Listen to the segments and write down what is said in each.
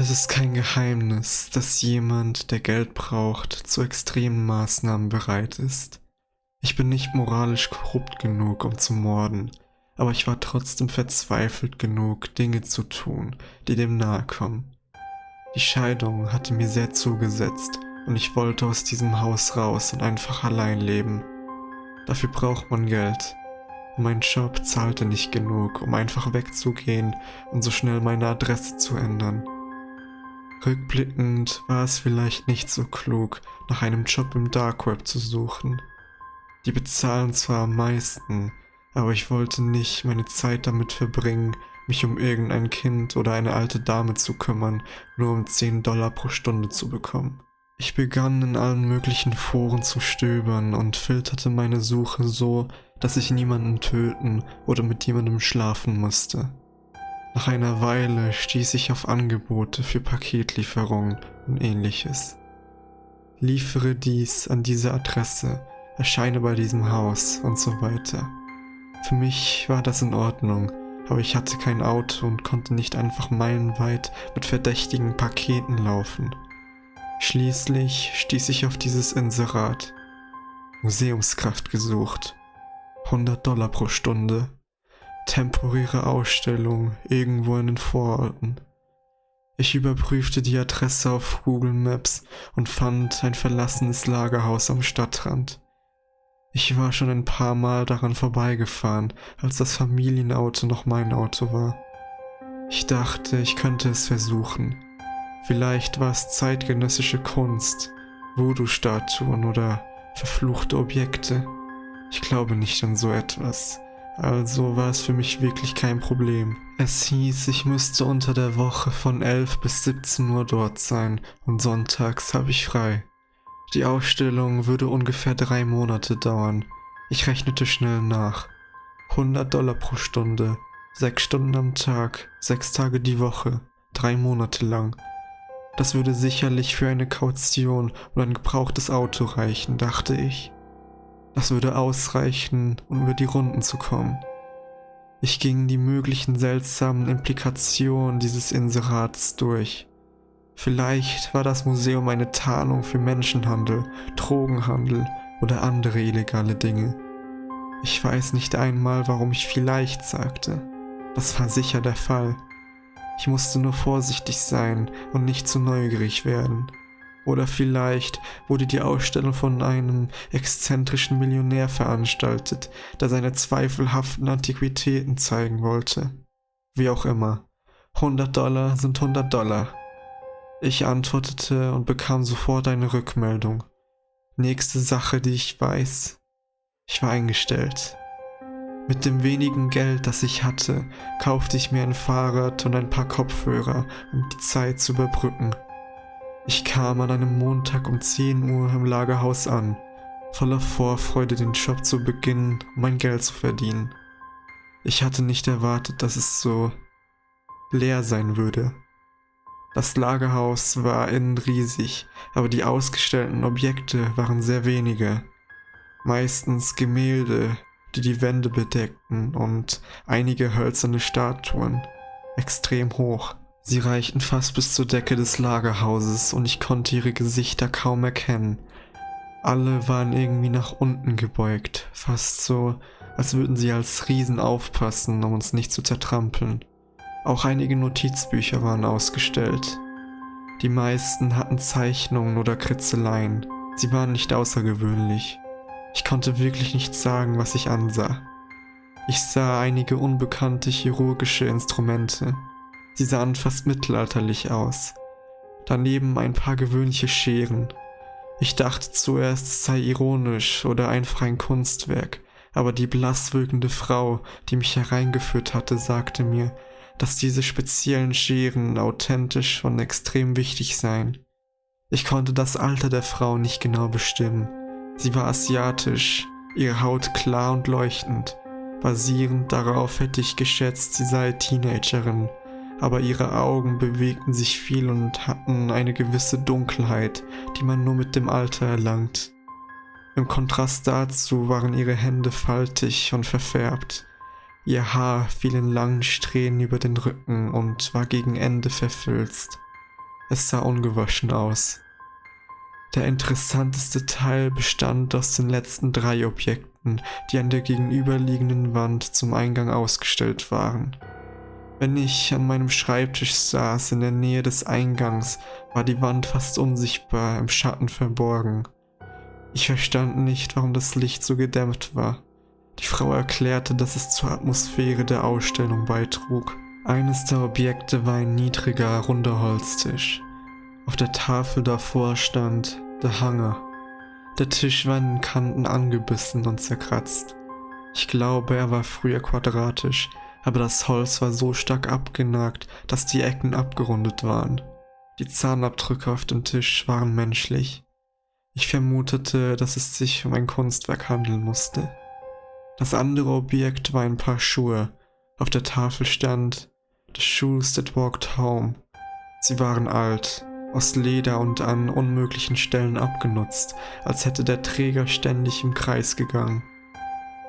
Es ist kein Geheimnis, dass jemand, der Geld braucht, zu extremen Maßnahmen bereit ist. Ich bin nicht moralisch korrupt genug, um zu morden, aber ich war trotzdem verzweifelt genug, Dinge zu tun, die dem nahe kommen. Die Scheidung hatte mir sehr zugesetzt und ich wollte aus diesem Haus raus und einfach allein leben. Dafür braucht man Geld. Und mein Job zahlte nicht genug, um einfach wegzugehen und so schnell meine Adresse zu ändern. Rückblickend war es vielleicht nicht so klug, nach einem Job im Dark Web zu suchen. Die bezahlen zwar am meisten, aber ich wollte nicht meine Zeit damit verbringen, mich um irgendein Kind oder eine alte Dame zu kümmern, nur um $10 pro Stunde zu bekommen. Ich begann in allen möglichen Foren zu stöbern und filterte meine Suche so, dass ich niemanden töten oder mit jemandem schlafen musste. Nach einer Weile stieß ich auf Angebote für Paketlieferungen und ähnliches. Liefere dies an diese Adresse, erscheine bei diesem Haus und so weiter. Für mich war das in Ordnung, aber ich hatte kein Auto und konnte nicht einfach meilenweit mit verdächtigen Paketen laufen. Schließlich stieß ich auf dieses Inserat. Museumskraft gesucht. $100 pro Stunde. Temporäre Ausstellung irgendwo in den Vororten. Ich überprüfte die Adresse auf Google Maps und fand ein verlassenes Lagerhaus am Stadtrand. Ich war schon ein paar Mal daran vorbeigefahren, als das Familienauto noch mein Auto war. Ich dachte, ich könnte es versuchen. Vielleicht war es zeitgenössische Kunst, Voodoo-Statuen oder verfluchte Objekte. Ich glaube nicht an so etwas. Also war es für mich wirklich kein Problem. Es hieß, ich müsste unter der Woche von 11 bis 17 Uhr dort sein und sonntags habe ich frei. Die Ausstellung würde ungefähr 3 Monate dauern. Ich rechnete schnell nach. $100 pro Stunde, 6 Stunden am Tag, 6 Tage die Woche, 3 Monate lang. Das würde sicherlich für eine Kaution und ein gebrauchtes Auto reichen, dachte ich. Das würde ausreichen, um über die Runden zu kommen. Ich ging die möglichen seltsamen Implikationen dieses Inserats durch. Vielleicht war das Museum eine Tarnung für Menschenhandel, Drogenhandel oder andere illegale Dinge. Ich weiß nicht einmal, warum ich vielleicht sagte. Das war sicher der Fall. Ich musste nur vorsichtig sein und nicht zu neugierig werden. Oder vielleicht wurde die Ausstellung von einem exzentrischen Millionär veranstaltet, der seine zweifelhaften Antiquitäten zeigen wollte. Wie auch immer. $100 sind $100. Ich antwortete und bekam sofort eine Rückmeldung. Nächste Sache, die ich weiß. Ich war eingestellt. Mit dem wenigen Geld, das ich hatte, kaufte ich mir ein Fahrrad und ein paar Kopfhörer, um die Zeit zu überbrücken. Ich kam an einem Montag um 10 Uhr im Lagerhaus an, voller Vorfreude, den Job zu beginnen, um mein Geld zu verdienen. Ich hatte nicht erwartet, dass es so leer sein würde. Das Lagerhaus war innen riesig, aber die ausgestellten Objekte waren sehr wenige. Meistens Gemälde, die die Wände bedeckten und einige hölzerne Statuen, extrem hoch. Sie reichten fast bis zur Decke des Lagerhauses und ich konnte ihre Gesichter kaum erkennen. Alle waren irgendwie nach unten gebeugt, fast so, als würden sie als Riesen aufpassen, um uns nicht zu zertrampeln. Auch einige Notizbücher waren ausgestellt. Die meisten hatten Zeichnungen oder Kritzeleien. Sie waren nicht außergewöhnlich. Ich konnte wirklich nicht sagen, was ich ansah. Ich sah einige unbekannte chirurgische Instrumente. Sie sahen fast mittelalterlich aus. Daneben ein paar gewöhnliche Scheren. Ich dachte zuerst, es sei ironisch oder einfach ein Kunstwerk, aber die blass wirkende Frau, die mich hereingeführt hatte, sagte mir, dass diese speziellen Scheren authentisch und extrem wichtig seien. Ich konnte das Alter der Frau nicht genau bestimmen. Sie war asiatisch, ihre Haut klar und leuchtend. Basierend darauf hätte ich geschätzt, sie sei Teenagerin, aber ihre Augen bewegten sich viel und hatten eine gewisse Dunkelheit, die man nur mit dem Alter erlangt. Im Kontrast dazu waren ihre Hände faltig und verfärbt. Ihr Haar fiel in langen Strähnen über den Rücken und war gegen Ende verfilzt. Es sah ungewaschen aus. Der interessanteste Teil bestand aus den letzten 3 Objekten, die an der gegenüberliegenden Wand zum Eingang ausgestellt waren. Wenn ich an meinem Schreibtisch saß in der Nähe des Eingangs, war die Wand fast unsichtbar im Schatten verborgen. Ich verstand nicht, warum das Licht so gedämmt war. Die Frau erklärte, dass es zur Atmosphäre der Ausstellung beitrug. Eines der Objekte war ein niedriger, runder Holztisch. Auf der Tafel davor stand The Hunger. Der Tisch war in den Kanten angebissen und zerkratzt. Ich glaube, er war früher quadratisch, aber das Holz war so stark abgenagt, dass die Ecken abgerundet waren. Die Zahnabdrücke auf dem Tisch waren menschlich. Ich vermutete, dass es sich um ein Kunstwerk handeln musste. Das andere Objekt war ein Paar Schuhe. Auf der Tafel stand The Shoes That Walked Home. Sie waren alt, aus Leder und an unmöglichen Stellen abgenutzt, als hätte der Träger ständig im Kreis gegangen.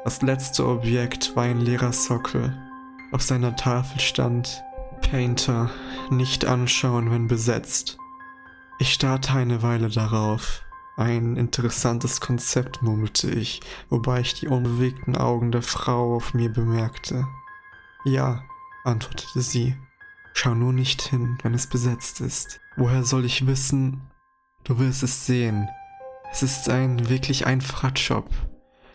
Das letzte Objekt war ein leerer Sockel. Auf seiner Tafel stand Painter, nicht anschauen, wenn besetzt. Ich starrte eine Weile darauf. Ein interessantes Konzept, murmelte ich, wobei ich die unbewegten Augen der Frau auf mir bemerkte. Ja, antwortete sie. Schau nur nicht hin, wenn es besetzt ist. Woher soll ich wissen? Du wirst es sehen. Es ist ein wirklich einfacher Job.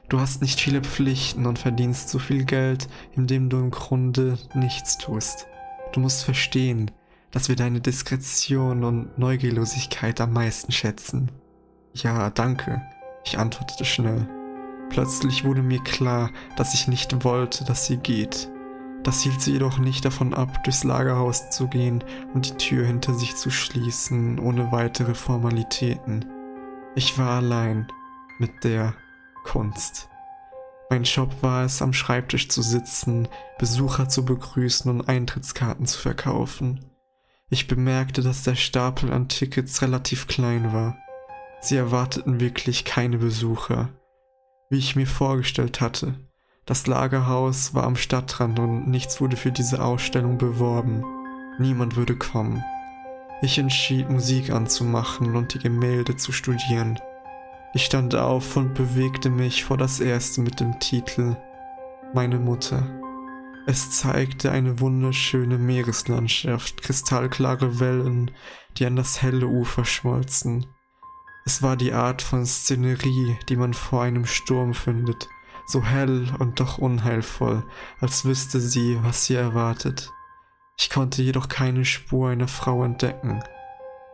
Du hast nicht viele Pflichten und verdienst so viel Geld, indem du im Grunde nichts tust. Du musst verstehen, dass wir deine Diskretion und Neugierlosigkeit am meisten schätzen. Ja, danke, ich antwortete schnell. Plötzlich wurde mir klar, dass ich nicht wollte, dass sie geht. Das hielt sie jedoch nicht davon ab, durchs Lagerhaus zu gehen und die Tür hinter sich zu schließen, ohne weitere Formalitäten. Ich war allein mit der Kunst. Mein Job war es, am Schreibtisch zu sitzen, Besucher zu begrüßen und Eintrittskarten zu verkaufen. Ich bemerkte, dass der Stapel an Tickets relativ klein war. Sie erwarteten wirklich keine Besucher, wie ich mir vorgestellt hatte. Das Lagerhaus war am Stadtrand und nichts wurde für diese Ausstellung beworben. Niemand würde kommen. Ich entschied, Musik anzumachen und die Gemälde zu studieren. Ich stand auf und bewegte mich vor das erste mit dem Titel Meine Mutter. Es zeigte eine wunderschöne Meereslandschaft, kristallklare Wellen, die an das helle Ufer schmolzen. Es war die Art von Szenerie, die man vor einem Sturm findet, so hell und doch unheilvoll, als wüsste sie, was sie erwartet. Ich konnte jedoch keine Spur einer Frau entdecken.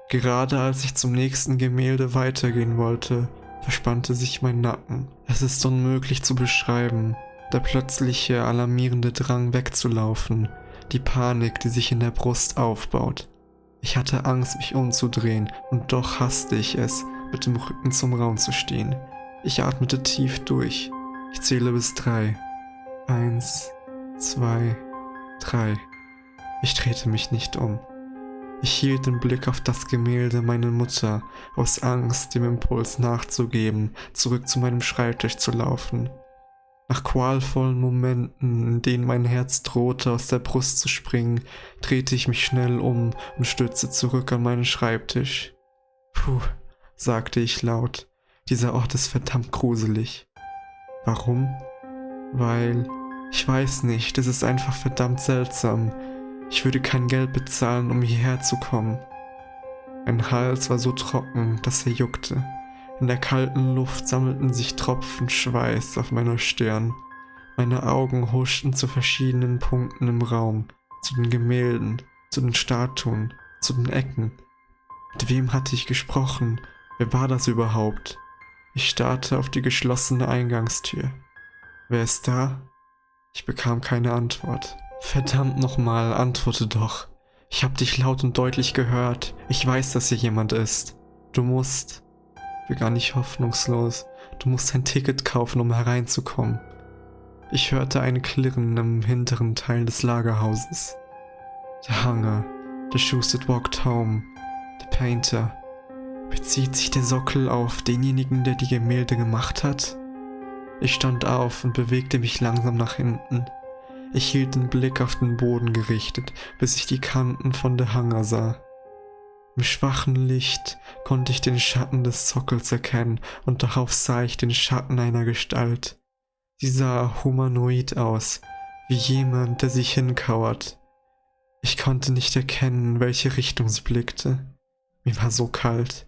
Gerade als ich zum nächsten Gemälde weitergehen wollte, verspannte sich mein Nacken. Es ist unmöglich zu beschreiben, der plötzliche, alarmierende Drang wegzulaufen, die Panik, die sich in der Brust aufbaut. Ich hatte Angst, mich umzudrehen, und doch hasste ich es, mit dem Rücken zum Raum zu stehen. Ich atmete tief durch. Ich zähle bis 3. 1, 2, 3. Ich drehte mich nicht um. Ich hielt den Blick auf das Gemälde meiner Mutter, aus Angst, dem Impuls nachzugeben, zurück zu meinem Schreibtisch zu laufen. Nach qualvollen Momenten, in denen mein Herz drohte, aus der Brust zu springen, drehte ich mich schnell um und stürzte zurück an meinen Schreibtisch. Puh, sagte ich laut, dieser Ort ist verdammt gruselig. Warum? Weil, ich weiß nicht, es ist einfach verdammt seltsam. Ich würde kein Geld bezahlen, um hierher zu kommen. Mein Hals war so trocken, dass er juckte. In der kalten Luft sammelten sich Tropfen Schweiß auf meiner Stirn. Meine Augen huschten zu verschiedenen Punkten im Raum, zu den Gemälden, zu den Statuen, zu den Ecken. Mit wem hatte ich gesprochen? Wer war das überhaupt? Ich starrte auf die geschlossene Eingangstür. Wer ist da? Ich bekam keine Antwort. Verdammt nochmal, antworte doch. Ich hab dich laut und deutlich gehört. Ich weiß, dass hier jemand ist. Du musst... begann ich hoffnungslos. Du musst ein Ticket kaufen, um hereinzukommen. Ich hörte ein Klirren im hinteren Teil des Lagerhauses. The Hunger, The Shoes That Walked Home, The Painter. Bezieht sich der Sockel auf denjenigen, der die Gemälde gemacht hat? Ich stand auf und bewegte mich langsam nach hinten. Ich hielt den Blick auf den Boden gerichtet, bis ich die Kanten von The Hunger sah. Im schwachen Licht konnte ich den Schatten des Sockels erkennen und darauf sah ich den Schatten einer Gestalt. Sie sah humanoid aus, wie jemand, der sich hinkauert. Ich konnte nicht erkennen, in welche Richtung sie blickte. Mir war so kalt.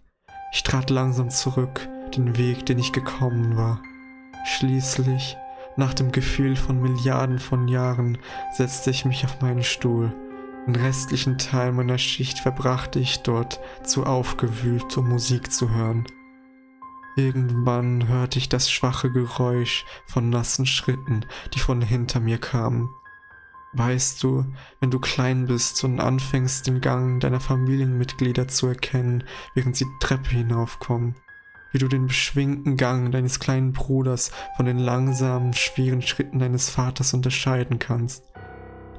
Ich trat langsam zurück, den Weg, den ich gekommen war. Schließlich, nach dem Gefühl von Milliarden von Jahren, setzte ich mich auf meinen Stuhl. Den restlichen Teil meiner Schicht verbrachte ich dort, zu aufgewühlt, um Musik zu hören. Irgendwann hörte ich das schwache Geräusch von nassen Schritten, die von hinter mir kamen. Weißt du, wenn du klein bist und anfängst, den Gang deiner Familienmitglieder zu erkennen, während sie die Treppe hinaufkommen, wie du den beschwingten Gang deines kleinen Bruders von den langsamen, schweren Schritten deines Vaters unterscheiden kannst.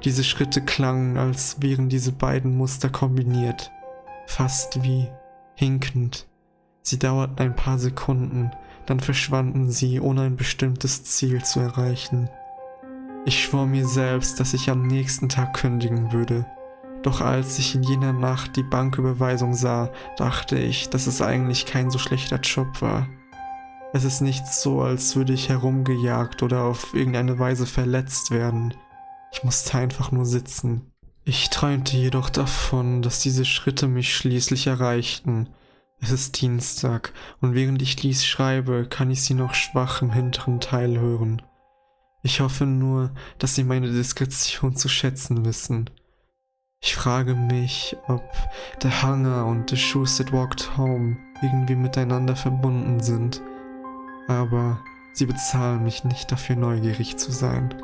Diese Schritte klangen, als wären diese beiden Muster kombiniert, fast wie hinkend. Sie dauerten ein paar Sekunden, dann verschwanden sie, ohne ein bestimmtes Ziel zu erreichen. Ich schwor mir selbst, dass ich am nächsten Tag kündigen würde. Doch als ich in jener Nacht die Banküberweisung sah, dachte ich, dass es eigentlich kein so schlechter Job war. Es ist nicht so, als würde ich herumgejagt oder auf irgendeine Weise verletzt werden. Ich musste einfach nur sitzen. Ich träumte jedoch davon, dass diese Schritte mich schließlich erreichten. Es ist Dienstag und während ich dies schreibe, kann ich sie noch schwach im hinteren Teil hören. Ich hoffe nur, dass sie meine Diskretion zu schätzen wissen. Ich frage mich, ob The Hunger und The Shoes That Walked Home irgendwie miteinander verbunden sind, aber sie bezahlen mich nicht dafür, neugierig zu sein.